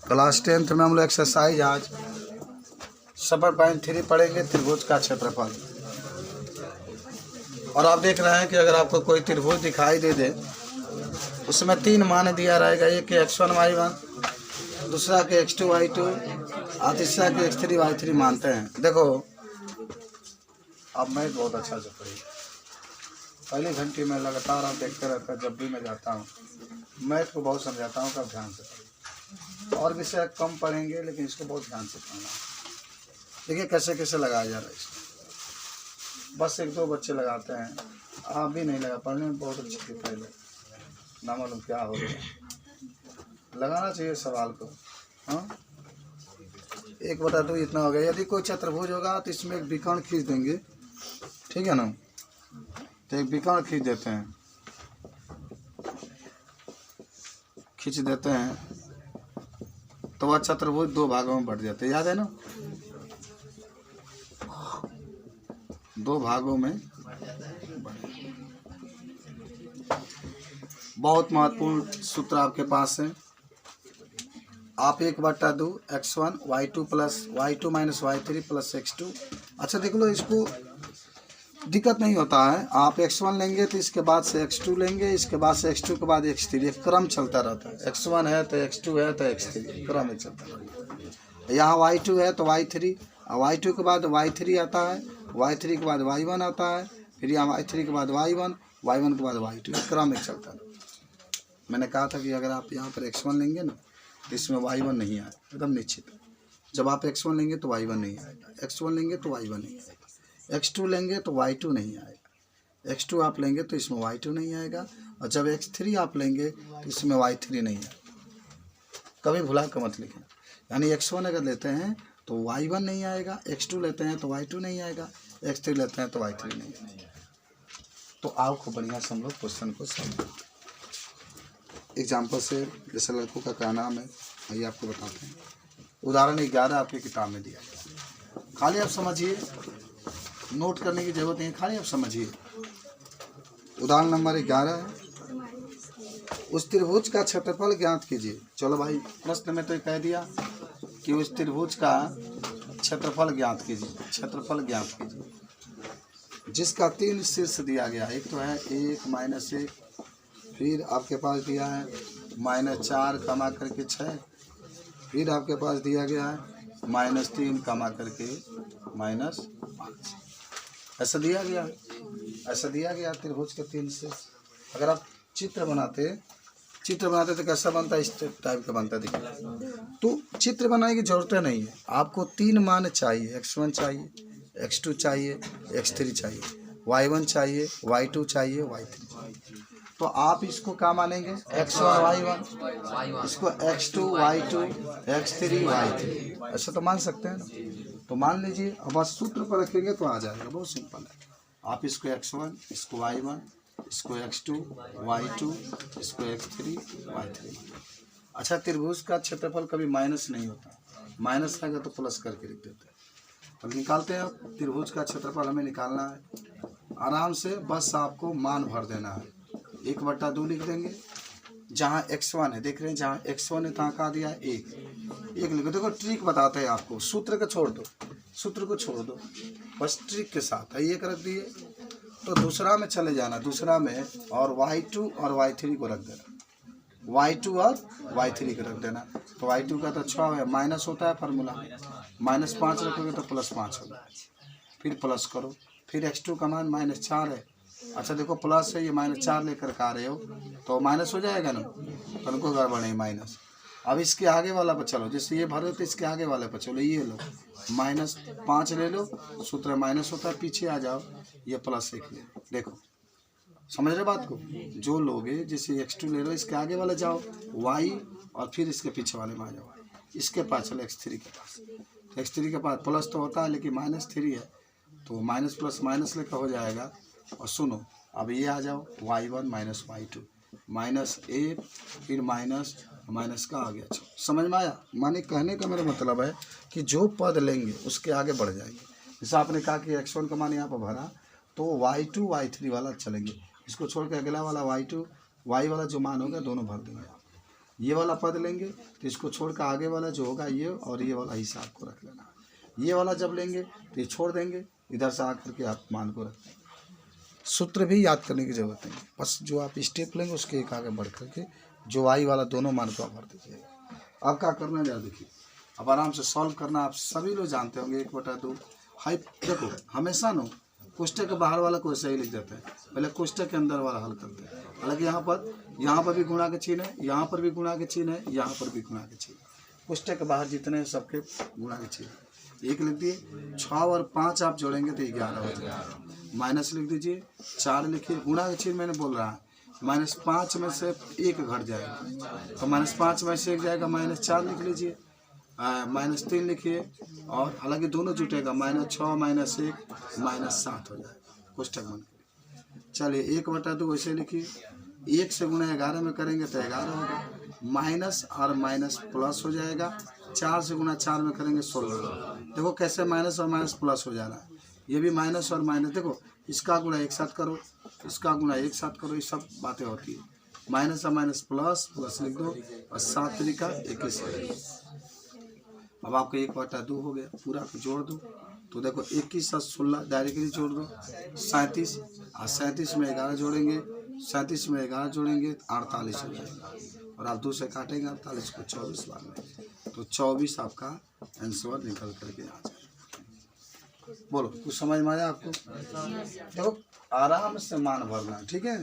Class 10th में हम लोग एक्सरसाइज आज 7.3 पढ़ेंगे, त्रिभुज का क्षेत्रफल। और आप देख रहे हैं कि अगर आपको कोई त्रिभुज दिखाई दे दे, उसमें 3 मान दिया रहेगा। एक के x1 y1, दूसरा के x2 y2 और तीसरा के x3 y3 मानते हैं। देखो अब मैं बहुत अच्छा से पढ़ी, पहली घंटी में लगातार आप देखते रहते हैं। जब भी मैं जाता हूँ मैथ को बहुत समझाता हूँ, तब ध्यान से पढ़िए। और विषय कम पढ़ेंगे लेकिन इसको बहुत ध्यान से पढ़ना है। देखिए कैसे कैसे लगाया जा रहा है इसको। बस 1-2 बच्चे लगाते हैं, आप भी नहीं लगा। पढ़ने में बहुत अच्छी थी पहले, ना मालूम क्या हो गया। लगाना चाहिए सवाल को। हाँ, 1/2 इतना हो गया। यदि कोई चतुर्भुज होगा तो इसमें एक विकर्ण खींच देंगे, ठीक है ना। तो एक विकर्ण खींच देते हैं, खींच देते हैं तो वह चतुर्भुज 2 भागों में बढ़ जाते हैं। याद है ना, 2 भागों में। बहुत महत्वपूर्ण सूत्र आपके पास है। आप 1/2 x1 y2 plus y2 minus y3 plus x2। अच्छा देख लो, इसको दिक्कत नहीं होता है। आप x1 लेंगे तो इसके बाद से x2 लेंगे, इसके बाद से x2 के बाद x3, एक क्रम चलता रहता है। x1 है तो x2 है तो x3, क्रम में चलता रहता है। यहाँ y2 है तो y3, y2 के बाद y3 आता है, y3 के बाद y1 आता है, फिर यहाँ y3 के बाद y1, y1 के बाद y2, क्रम में चलता है। मैंने कहा था कि अगर आप यहाँ पर x1 लेंगे ना तो इसमें y1 नहीं आएगा, एकदम निश्चित। जब आप x1 लेंगे तो y1 नहीं आएगा, x1 लेंगे तो y1 नहीं आएगा, x2 लेंगे तो y2 नहीं आएगा, x2 आप लेंगे तो इसमें y2 नहीं आएगा, और जब x3 आप लेंगे तो इसमें y3 नहीं आएगा। कभी भुला कर मत लिखना। यानी x1 अगर लेते हैं तो y1 नहीं आएगा, x2 लेते हैं तो y2 नहीं आएगा, x3 लेते हैं तो y3 नहीं आएगा। तो आओ खूब बढ़िया से हम लोग क्वेश्चन को समझो। एग्जाम्पल से, जैसे लड़कों का क्या नाम है आइए आपको बताते हैं। उदाहरण 11 आपकी किताब में दिया गया, खाली आप समझिए, नोट करने की जरूरत नहीं है, खाली आप समझिए। उदाहरण नंबर 11 है, उस त्रिभुज का क्षेत्रफल ज्ञात कीजिए। चलो भाई, प्रश्न में तो कह दिया कि उस त्रिभुज का क्षेत्रफल ज्ञात कीजिए। क्षेत्रफल ज्ञात कीजिए जिसका 3 शीर्ष दिया गया। एक तो है 1 माइनस 1, फिर आपके पास दिया है -4 कमा करके 6, फिर आपके पास दिया गया है -3 कमा करके -5। ऐसा दिया गया, ऐसा दिया गया त्रिभुज के 3 शीर्ष। अगर आप चित्र बनाते तो कैसा बनता है? इस टाइप का बनता। देखिए, तो चित्र बनाने की जरूरत नहीं है। आपको 3 मान चाहिए, x1 चाहिए, x2 चाहिए, x3 चाहिए, y1 चाहिए, y2 चाहिए, y3 चाहिए। तो आप इसको क्या मानेंगे? x1 y1, इसको x2 y2, x3 y3, ऐसा तो मान सकते हैं ना। तो मान लीजिए, अब बस सूत्र पर रखेंगे तो आ जाएगा, बहुत सिंपल है। आप इसको x1, इसको y1, इसको x2 y2, इसको x3 y3। अच्छा, त्रिभुज का क्षेत्रफल कभी माइनस नहीं होता, माइनस आएगा तो प्लस करके लिख देते हैं। तो निकालते हैं। त्रिभुज का क्षेत्रफल हमें निकालना है आराम से, बस आपको मान भर देना है। 1/2 लिख देंगे। जहाँ x1 है, देख रहे हैं, जहाँ x1 है तहाँ का दिया है 1 लिखो। देखो ट्रिक बताते हैं आपको, सूत्र को छोड़ दो, सूत्र को छोड़ दो, बस ट्रिक के साथ। 1 रख दिए तो दूसरा में चले जाना, दूसरा में और y2 और y3 को रख देना, y2 और y3 को रख देना। तो y2 का तो 6 है, माइनस होता है फार्मूला, -5 रखोगे तो +5 होगा, फिर प्लस करो। फिर x2 का मान -4 है। अच्छा देखो, प्लस है, ये -4 लेकर के आ रहे हो तो माइनस हो जाएगा ना, तो उनको गड़बड़ नहीं, माइनस। अब इसके आगे वाला पर चलो, जैसे ये भरो तो इसके आगे वाले पर चलो, ये लो -5 ले लो, सूत्र माइनस होता है, पीछे आ जाओ, ये +1 ले। देखो समझ रहे बात को? जो लोगे, जैसे x2 ले लो, इसके आगे वाले जाओ y, और फिर इसके पीछे वाले में आ जाओ, इसके पास चलो x3 के पास। तो x3 के पास प्लस तो होता है लेकिन -3 है, तो माइनस प्लस माइनस लेकर हो जाएगा। और सुनो, अब ये आ जाओ y1 माइनस y2 -1, फिर माइनस का आ गया। समझ में आया? माने कहने का मेरा मतलब है कि जो पद लेंगे उसके आगे बढ़ जाएंगे। जैसे आपने कहा कि x1 का मान यहाँ पर भरा, तो y2 y3 वाला चलेंगे, इसको छोड़ के अगला वाला y2 y वाला जो मान होगा दोनों भर देंगे आप। ये वाला पद लेंगे तो इसको छोड़कर आगे वाला जो होगा ये और ये वाला हिसाब को रख लेना। ये वाला जब लेंगे तो ये छोड़ देंगे, इधर से आकर के आप मान को रख देंगे। सूत्र भी याद करने की जरूरत नहीं, बस जो आप स्टेप लेंगे उसके एक आगे बढ़ करके जो y वाला दोनों मान को आप भर दीजिएगा। अब क्या करना है देखिए, अब आराम से सॉल्व करना। आप सभी लोग जानते होंगे 1/2 हाई। देखो हमेशा नो कोष्टक के बाहर वाला को ऐसे ही लिख देते हैं, पहले कोष्टक के अंदर वाला हल करते हैं। हालांकि यहाँ पर भी गुणा के चिन्ह है, यहाँ पर भी गुणा के चिन्ह है, यहाँ पर भी गुणा के चिन्ह है। कोष्टक के बाहर जितने हैं सबके गुणा के चिन्ह। 1 लिख दिए, 6 और 5 आप जोड़ेंगे तो 11 हो जाएगा। माइनस लिख दीजिए, 4 लिखिए, गुणा के चिन्ह मैंने बोल रहा है। -5 में से 1 घट जाएगा तो -5 में से 1 जाएगा, -4 लिख लीजिए, -3 लिखिए, और हालांकि दोनों जुटेगा, -6 -1 -7 हो जाएगा कोष्टक बन के। चलिए 1/2 वैसे लिखिए, 1 से गुणा 11 में करेंगे तो 11 होगा, माइनस और माइनस प्लस हो जाएगा। 4 से गुणा 4 में करेंगे 16। देखो कैसे माइनस और माइनस प्लस हो जा रहा है, ये भी माइनस और माइनस। देखो इसका गुणा एक साथ करो, इसका गुणा एक साथ करो, ये सब बातें होती है। माइनस और माइनस प्लस, प्लस लिख दो और 7 तरीका 21। अब आपको 1/2 हो गया, पूरा को जोड़ दो तो देखो 21 और 16 डायरेक्टली जोड़ दो 37, और 37 में 11 जोड़ेंगे, 37 में 11 जोड़ेंगे 48 हो जाएगा, और आप 2 से काटेंगे 48 को 24 बार में, तो 24 आपका आंसर निकल करके आ जाएगा। बोलो कुछ समझ में आया आपको? देखो आराम से मान भरना, ठीक है,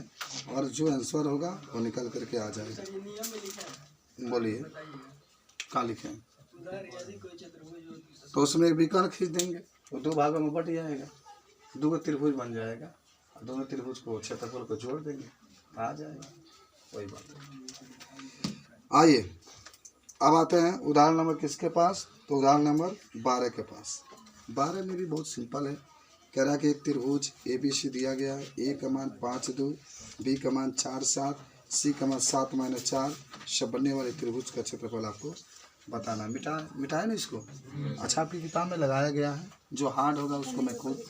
और जो आंसर होगा वो निकल करके आ जाएगा। बोलिए क्या लिखें? तो उसमें एक विकर्ण खींच देंगे, वो 2 भागों में बट जाएगा, 2 त्रिभुज बन जाएगा, और दोनों त्रिभुज को क्षेत्रफल को जोड़ देंगे, आ जाएगा, वही बात है। आइए अब आते हैं उदाहरण नंबर किसके पास, तो उदाहरण नंबर 12 के पास। 12 में भी बहुत सिंपल है। कह रहा है कि एक त्रिभुज ABC दिया गया है, A का मान 5/2, B का मान 4/7, C का मान 7-4 सब बनने वाले त्रिभुज का क्षेत्रफल आपको बताना। मिटाए ना इसको, अच्छा आपकी किताब में लगाया गया है, जो हार्ड होगा उसको मैं खुद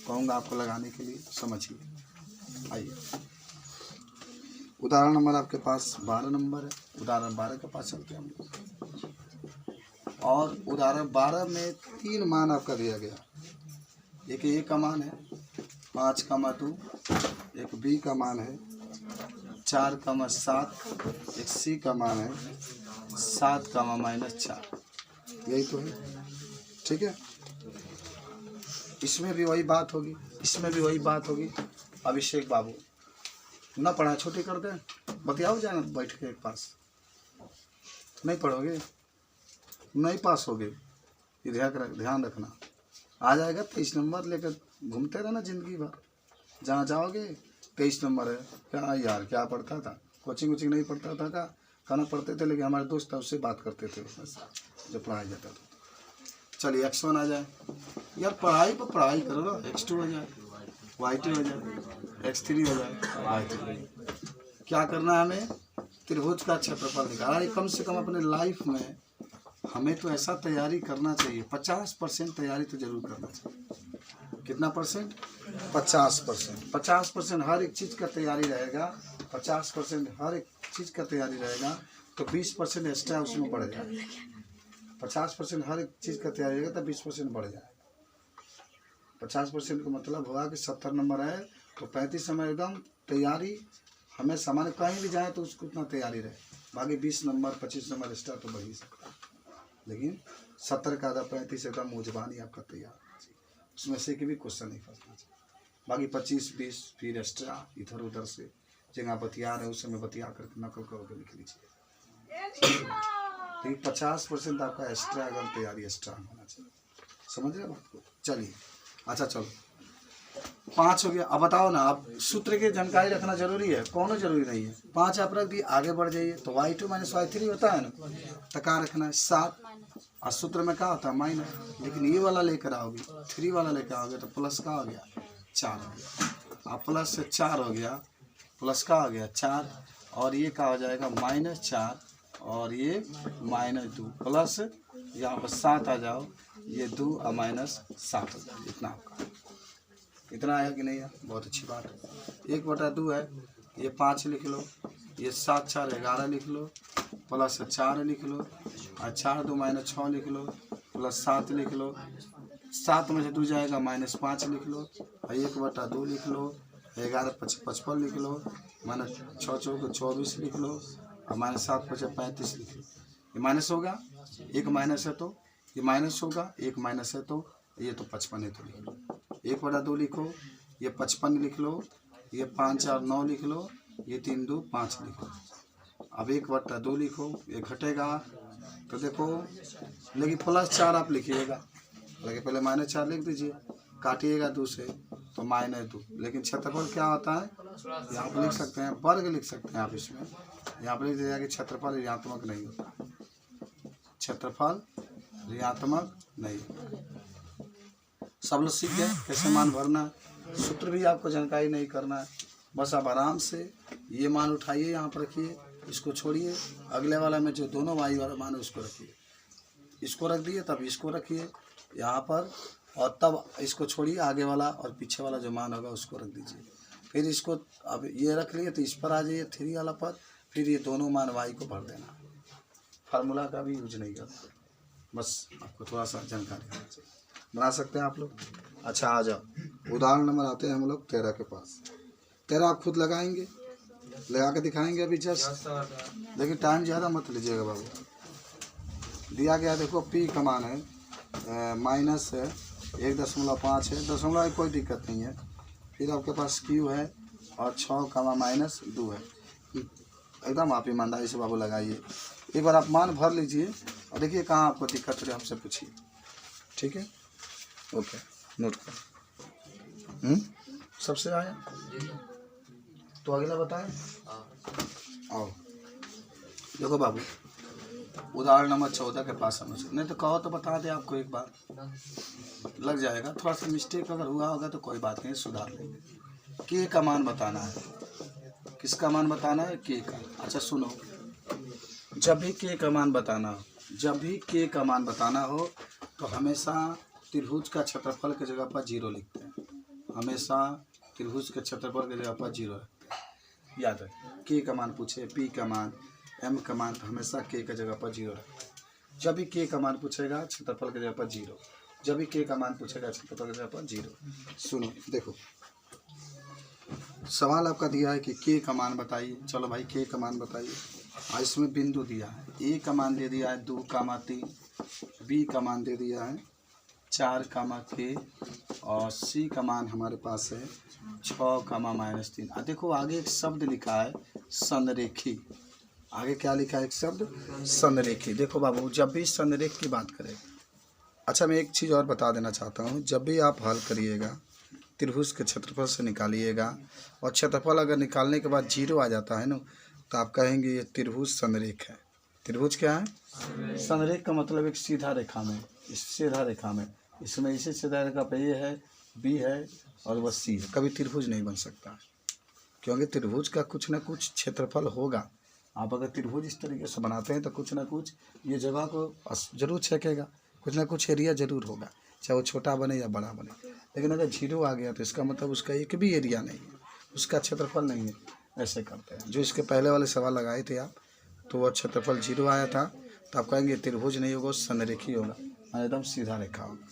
कहूँगा आपको लगाने के लिए, समझिए। आइए उदाहरण नंबर आपके पास 12 नंबर है, उदाहरण 12 के पास चलते हैं हम लोग। और उदाहरण 12 में 3 मान आपका दिया गया, एक A का मान है 5,2, एक B का मान है 4,7, एक C का मान है 7,-4, यही तो है, ठीक है। इसमें भी वही बात होगी, इसमें भी वही बात होगी। अभिषेक बाबू ना पढ़ा, छोटी कर दें, बतियाओ जाना बैठ के एक पास, नहीं पढ़ोगे नहीं पास होगे, ये ध्यान रखना। आ जाएगा 23 नंबर लेकर घूमते रहना जिंदगी भर, जहाँ जाओगे 23 नंबर है। क्या यार क्या पढ़ता था, कोचिंग वोचिंग नहीं पढ़ता था का खाना पढ़ते थे, लेकिन हमारे दोस्त था उससे बात करते थे जो पढ़ाया जाता था। चलिए X1 आ जाए, यार पढ़ाई पर पढ़ाई करो ना, X2 हो जाए, Y2 हो जाए, X3 हो जाए, Y3। क्या करना है हमें, त्रिभुज का क्षेत्रफल निकालना। कम से कम अपने लाइफ में हमें तो ऐसा तैयारी करना चाहिए, 50% तैयारी तो जरूर करना चाहिए। कितना परसेंट? 50%। 50% हर एक चीज़ का तैयारी रहेगा, 50% हर एक चीज़ का तैयारी रहेगा, तो 20% एक्स्ट्रा उसमें बढ़ जाएगा। 50% हर एक चीज़ का तैयारी रहेगा तो 20% बढ़ जाएगा। 50% का मतलब होगा कि 70 नंबर है तो 35 नंबर एकदम तैयारी, हमें सामान्य कहीं भी जाए तो उसको उतना तैयारी रहे, बाकी 20 नंबर 25 नंबर एक्स्ट्रा तो बढ़ ही सकता है, लेकिन 70 का आधा 35 एकदम मुजबानी आपका तैयार होना चाहिए, उसमें से कि भी क्वेश्चन नहीं फंसना चाहिए। बाकी 25-20 फिर एक्स्ट्रा इधर उधर से जगह बतिया रहे उस समय बतिया करके नकल करके लिख लीजिए, लेकिन 50% आपका एक्स्ट्रा अगर तैयारी एक्स्ट्रा होना चाहिए, समझ रहे बात को। चलिए अच्छा चलो 5 हो गया। अब बताओ ना, आप सूत्र की जानकारी रखना जरूरी है, कौन जरूरी नहीं है। 5 आप रख दिए, आगे बढ़ जाइए तो y2 - y3 होता है ना, तो क्या रखना है 7, और सूत्र में क्या होता है माइनस, लेकिन ये वाला लेकर आओगे 3 वाला लेकर आओगे तो प्लस का हो गया 4 हो गया, आप प्लस से 4 हो गया, प्लस का हो गया 4, और ये क्या हो जाएगा -4, और ये -2 प्लस यहाँ पर 7 आ जाओ, ये 2 और -7 हो जाए, इतना आपका इतना आया कि नहीं है, बहुत अच्छी बात है। 1/2 है, ये 5 लिख लो, ये 7 4 11 लिख लो, प्लस 4 लिख लो, और 4 2 -6 लिख लो, प्लस 7 लिख लो, 7 में से 2 जाएगा -5 लिख लो, और 1/2 लिख लो, 11 5 55 लिख लो, -6 4 24 लिख लो, और -7 5 35 लिख लो। ये माइनस होगा, एक माइनस है तो ये माइनस होगा, एक माइनस है तो ये तो 55 है तो लिख लो। 1/2 लिखो, ये 55 लिख लो, ये 5 4 9 लिख लो, ये 3 2 5 लिखो। अब 1/2 लिखो, ये घटेगा तो देखो, लेकिन +4 आप लिखिएगा, लेकिन पहले -4 लिख दीजिए, काटिएगा 2 से तो -2। लेकिन क्षेत्रफल क्या होता है, यहाँ पर लिख सकते हैं वर्ग, लिख सकते हैं आप इसमें, यहाँ पर लिख दीजिएगा कि क्षेत्रफल ऋणात्मक नहीं होता, क्षेत्रफल ऋणात्मक नहीं होता। सब लोग सीख गए कैसे मान भरना है, सूत्र भी आपको जानकारी नहीं करना है, बस आप आराम से ये मान उठाइए, यहाँ पर रखिए, इसको छोड़िए, अगले वाला में जो दोनों y वाला मान है उसको रखिए, इसको रख दिए तब इसको रखिए यहाँ पर, और तब इसको छोड़िए, आगे वाला और पीछे वाला जो मान होगा उसको रख दीजिए। फिर इसको अब ये रख लिए तो इस पर आ जाइए 3 वाला पर, फिर ये दोनों मान y को भर देना। फार्मूला का भी यूज नहीं करना, बस आपको थोड़ा सा जानकारी होना चाहिए। बना सकते हैं आप लोग। अच्छा आ जाओ, उदाहरण नंबर आते हैं हम लोग 13 के पास। 13 आप खुद लगाएंगे, लगा के दिखाएंगे अभी जस्ट, लेकिन टाइम ज़्यादा मत लीजिएगा बाबू। दिया गया देखो p का मान है -1.5 है, दशमलव है कोई दिक्कत नहीं है। फिर आपके पास q है और 6 -2 है। एकदम आप ईमानदारी से बाबू लगाइए, एक बार आप मान भर लीजिए और देखिए कहाँ आपको दिक्कत है, हमसे पूछिए, ठीक है। ओके, नोट कर। सबसे आया तो अगला बताएं। आओ देखो बाबू, उदाहरण नंबर 14 के पास समझ, नहीं तो कहो तो बता दे आपको, एक बार लग जाएगा। थोड़ा सा मिस्टेक अगर हुआ होगा तो कोई बात नहीं, सुधार लेंगे। के का मान बताना है, किसका मान बताना है, के का। अच्छा सुनो, जब भी के का मान बताना हो, जब भी के का मान बताना हो तो हमेशा त्रिभुज का क्षेत्रफल की जगह पर 0 लिखते हैं, हमेशा त्रिभुज के क्षेत्रफल की जगह पर 0 रखते हैं। याद है, के का मान पूछे, पी का मान, एम का मान, तो हमेशा के की जगह पर 0 रखते हैं। जब भी के का मान पूछेगा क्षेत्रफल की जगह पर 0, जब भी के का मान पूछेगा क्षेत्रफल की जगह पर 0। सुनो देखो, सवाल आपका दिया है कि के का मान बताइए। चलो भाई के का मान बताइए, और इसमें बिंदु दिया है, ए का मान दे दिया है 2,3, बी का मान दे दिया है 4,k, और सी का मान हमारे पास है 6,-3। और देखो आगे एक शब्द लिखा है संरेखी, आगे क्या लिखा है, एक शब्द संरेखी। देखो बाबू, जब भी संरेख की बात करें, अच्छा मैं एक चीज़ और बता देना चाहता हूँ, जब भी आप हल करिएगा त्रिभुज के क्षेत्रफल से निकालिएगा, और क्षेत्रफल अगर निकालने के बाद 0 आ जाता है ना, तो आप कहेंगे ये त्रिभुज संरेख है। त्रिभुज क्या है, संरेख का मतलब एक सीधा रेखा में, इस सीधा रेखा में, इसमें इसी सीधा रेखा पे ये है, बी है और वह सी है, कभी त्रिभुज नहीं बन सकता, क्योंकि त्रिभुज का कुछ ना कुछ क्षेत्रफल होगा। आप अगर त्रिभुज इस तरीके से बनाते हैं तो कुछ ना कुछ ये जगह को जरूर छेकेगा, कुछ ना कुछ एरिया जरूर होगा, चाहे वो छोटा बने या बड़ा बने। लेकिन अगर 0 आ गया तो इसका मतलब उसका एक भी एरिया नहीं है, उसका क्षेत्रफल नहीं है। ऐसे करते हैं, जो इसके पहले वाले सवाल लगाए थे आप, तो वह क्षेत्रफल 0 आया था, तो आप कहेंगे त्रिभुज नहीं होगा, संरेखी होगा, एकदम सीधा रेखा होगा।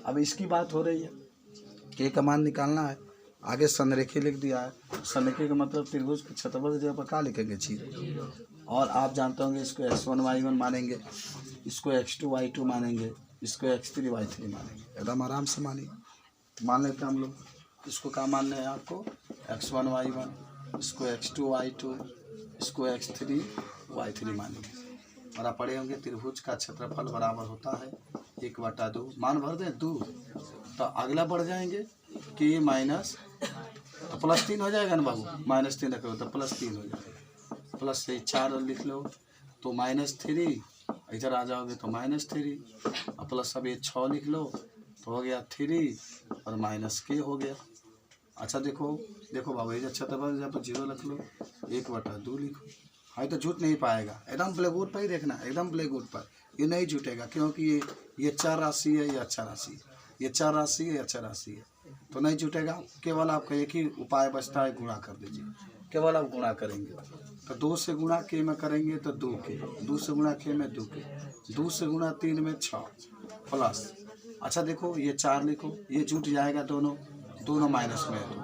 अब इसकी बात हो रही है, के का मान निकालना है, आगे संरेखी लिख दिया है। संरेखी का मतलब त्रिभुज के क्षेत्रफल की जगह पर क्या लिखेंगे, 0। और आप जानते होंगे इसको x1 y1 मानेंगे, इसको x2 y2 मानेंगे, इसको x3 y3 मानेंगे। एकदम आराम से मानिए, मान लेते हैं हम लोग। इसको क्या मानना है आपको, x1 y1, इसको x2 y2, इसको x3 y3 मानेंगे। और आप पढ़े होंगे त्रिभुज का क्षेत्रफल बराबर होता है 1/2। मान भर दें 2, तो अगला बढ़ जाएंगे कि माइनस, तो +3 हो जाएगा ना बाबू, -3 रखो तो +3 हो जाएगा, प्लस से 4 लिख लो तो -3, इधर आ जाओगे तो -3, और प्लस अब ये 6 लिख लो तो हो गया 3 और -k हो गया। अच्छा देखो देखो बाबू, ये क्षेत्रफल जहाँ पर 0 रख लो, 1/2 लिखो। हाँ तो झूठ नहीं पाएगा, एकदम ब्लैक बोर्ड पर ही देखना, एकदम ब्लैक बोर्ड पर, ये नहीं झूठेगा, क्योंकि ये 4 राशि है, ये अच्छा राशि है, ये 4 राशि है, ये अच्छा राशि है, तो नहीं झूठेगा। केवल आपका एक ही उपाय बचता है, गुणा कर दीजिए, केवल आप गुणा करेंगे तो 2 से गुणा के में करेंगे तो 2 के, 2 से गुणा के में 2 के, 2 से गुणा 3 में 6 प्लस। अच्छा देखो ये 4 लिखो, ये जुट जाएगा दोनों, दोनों माइनस में है तो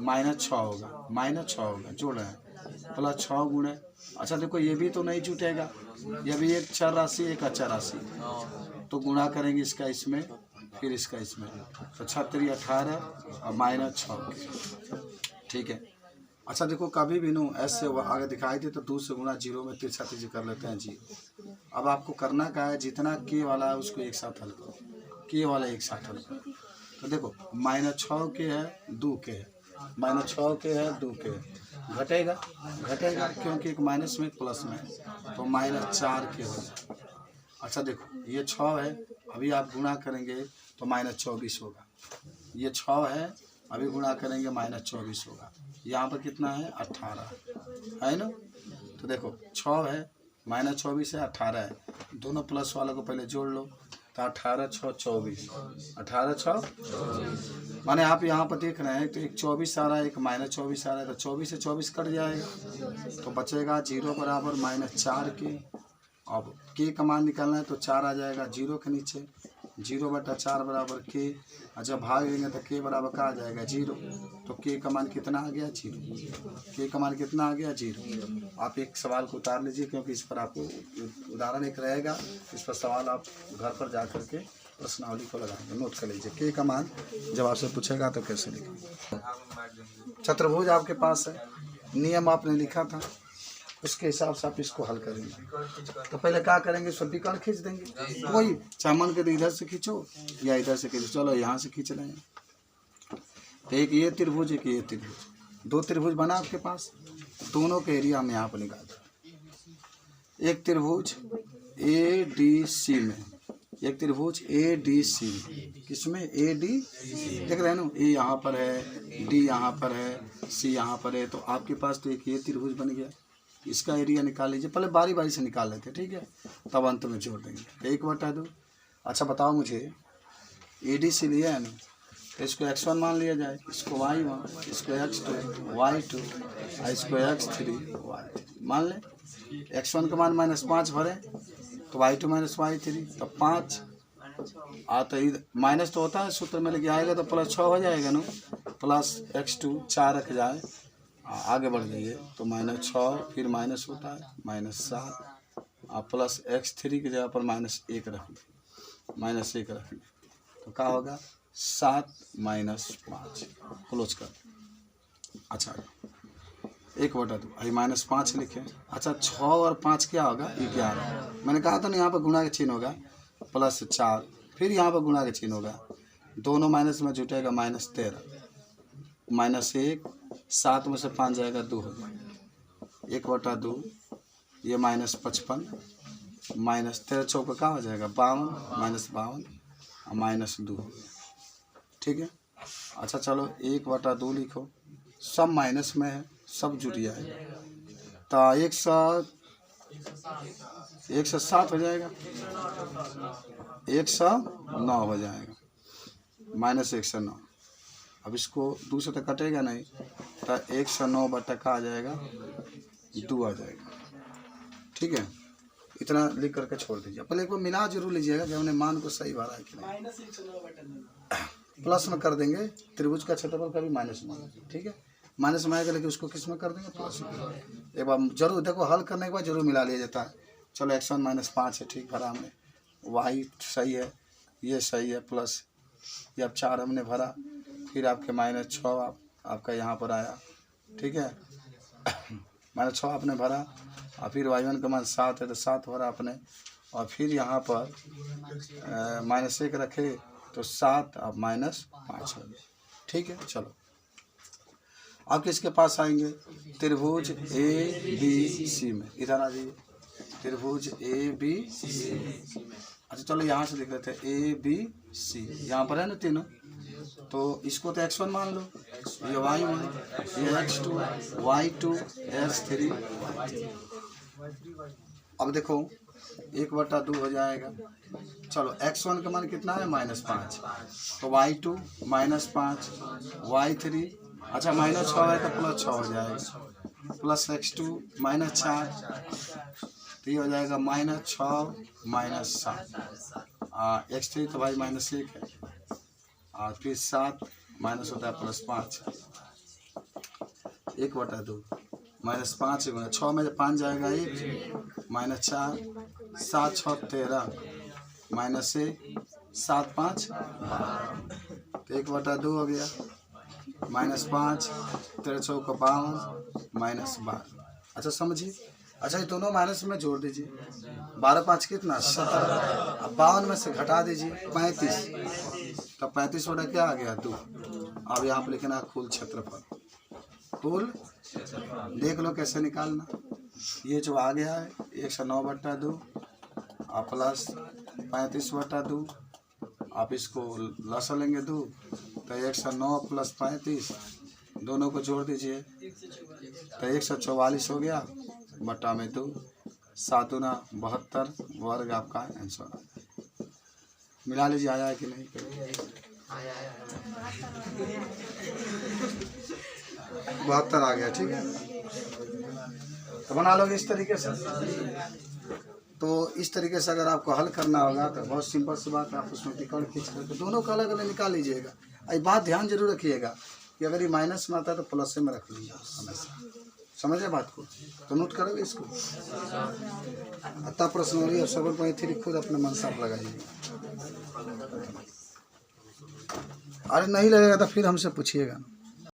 -6 होगा, -6 होगा, जोड़ रहे हैं प्लस 6 गुणे। अच्छा देखो ये भी तो नहीं जुटेगा, ये भी एक चर राशि एक अचर राशि, तो गुणा करेंगे इसका इसमें फिर इसका इसमें, तो 6 18 और -6, ठीक है। अच्छा देखो कभी भी नो ऐसे आगे दिखाई दे तो 2 से गुणा 0 में तिरछा तिरछी कर लेते हैं 0। अब आपको करना क्या है, जितना के वाला है उसको एक साथ हल करो, के वाला एक साथ हल करो। तो देखो -6 के है 2 के है, -6 के है 2 के है, घटेगा घटेगा क्योंकि एक माइनस में एक प्लस में है, तो -4 के हो जाए। अच्छा देखो ये 6 है, अभी आप गुणा करेंगे तो -24 होगा, ये 6 है अभी गुणा करेंगे -24 होगा, यहाँ पर कितना है 18 है ना। तो देखो 6 है -24 है 18 है, दोनों प्लस वालों को पहले जोड़ लो, तो 18 6 24, 18 6 माने आप यहाँ पर देख रहे हैं तो एक 24 आ रहा है एक -24 आ रहा है, तो 24 से 24 कट जाएगा तो बचेगा 0 बराबर -4 के। अब के का मान निकालना है तो 4 आ जाएगा 0 के नीचे, 0/4 बराबर के, और जब भाग देंगे तो के बराबर का आ जाएगा 0, तो के का मान कितना आ गया 0, के का मान कितना आ गया 0। आप एक सवाल को उतार लीजिए क्योंकि इस पर आपको उदाहरण एक रहेगा, इस पर सवाल आप घर पर जा कर के प्रश्नावली को लगाएंगे, नोट कर लीजिए के का मान जब आपसे पूछेगा तो कैसे लिखेंगे। चतुर्भुज आपके पास है, नियम आपने लिखा था, उसके हिसाब से आप इसको हल करेंगे। तो पहले क्या करेंगे, सब विकर्ण खींच देंगे, वही चामन के इधर से खींचो या इधर से खींचो, चलो यहाँ से खींच रहे हैं, तो एक ये त्रिभुज एक ये त्रिभुज, 2 त्रिभुज बना आपके पास, दोनों के एरिया में यहाँ पर निकाल दो। एक त्रिभुज ADC में, एक त्रिभुज ADC में, किसमें AD देख रहे हैं ना, ए यहाँ पर है, D यहाँ पर है, C यहाँ पर है, तो आपके पास तो एक ये त्रिभुज बन गया, इसका एरिया निकाल लीजिए, पहले बारी बारी से निकाल लेते हैं, ठीक है, तब अंत में जोड़ देंगे 1/2। अच्छा बताओ मुझे ADC लिया है ना, तो इसको x1 मान लिया जाए, इसको y1, इसको x2 y2, इसको x3 y3 मान लें। x1 का मान -5 भरे तो y2 - y3 तो 5 तो माइनस तो होता है सूत्र में, लेके आएगा तो +6 हो जाएगा ना, प्लस x2 4 रख जाए, आगे बढ़ जाइए तो -6 फिर माइनस होता है -7 प्लस x3 की जगह पर -1 रख लें, तो क्या होगा 7 - 5 क्लोज कर। अच्छा 1/2 अभी -5 लिखे। अच्छा 6 और 5 क्या होगा 11, मैंने कहा था ना यहाँ पर गुणा का चिन्ह होगा, +4 फिर यहाँ पर गुणा का चिन्ह होगा, दोनों माइनस में जुटेगा -13, -1 7 में से 5 जाएगा 2 हो जाएगा 1/2, ये -55 -13 चौका का हो जाएगा 52 -52 और -2, ठीक है। अच्छा चलो 1/2 लिखो, सब माइनस में है, सब जुट जाएगा, तो 107 हो जाएगा, 109 हो जाएगा, -109। अब इसको 2 से तो कटेगा नहीं, तो 109/का आ जाएगा 2 आ जाएगा, ठीक है। इतना लिख करके छोड़ दीजिए, पहले एक बार मिला जरूर लीजिएगा जब हमने मान को सही भरा है कि नहीं। प्लस में कर देंगे, त्रिभुज का क्षेत्रफल कभी माइनस में, ठीक है, माइनस में आएगा लेकिन उसको किस में कर देंगे, प्लस में। एक बार जरूर देखो, हल करने के बाद जरूर मिला लिया जाता है। चलो x1 - 5 है, ठीक भरा हमने, y सही है, ये सही है, प्लस ये अब 4 हमने भरा, फिर आपके -6 आपका यहाँ पर आया, ठीक है, -6 आपने भरा, और फिर y1 का मान 7 है तो 7 भरा आपने, और फिर यहाँ पर -1 रखे तो 7 अब -5 हो गया, ठीक है। चलो अब किसके पास आएंगे, त्रिभुज ABC में, इधर आ जाइए, त्रिभुज ABC। अच्छा चलो यहाँ से देख लेते हैं ABC, यहाँ पर है ना तीनों, तो इसको तो x1 मान लो, ये y1, ये x2 y2 x3 y3। अब देखो 1/2 हो जाएगा। चलो x1 का मान कितना है -5, तो y2 -5 y3, अच्छा -6 है तो +6 हो जाएगा, प्लस x2 -4, तो ये हो जाएगा -6 -7, x3 तो भाई -1 है, और फिर 7 माइनस होता है +5, 1/2 -5 गुना 6 में 5 जाएगा 1, -4, 7 6 13, -1 7 5 तो 1/2 हो गया, -5 13 4 का 52 -12। अच्छा समझिए। अच्छा ये दोनों माइनस में जोड़ दीजिए, 12 5 कितना 17, अब 52 में से घटा दीजिए 35, तो 35 बटा क्या आ गया 2। अब यहाँ पर लिखना कुल क्षेत्रफल, कुल देख लो कैसे निकालना। ये जो आ गया है 109/2 और प्लस 35/2, आप इसको लसा लेंगे 2, तो 109 + 35 दोनों को जोड़ दीजिए, तो 144 हो गया बटा में 2, 7 × 72 वर्ग आपका आंसर। मिला लीजिए आया है कि नहीं। 72 आ गया, ठीक है। तो बना लोगे इस तरीके से। तो इस तरीके से अगर आपको हल करना होगा तो बहुत सिंपल सी बात है, आप उसमें टिकट खींच करके दोनों का अलग अलग निकाल लीजिएगा। ये बात ध्यान जरूर रखिएगा कि अगर ये माइनस में आता है तो प्लस में रख लीजिए हमेशा, समझे बात को। तो नोट करोगे इसको, तब प्रश्न हो रही है 7.3 खुद अपने मन साफ लगाइए। अरे नहीं लगेगा तो फिर हमसे पूछिएगा।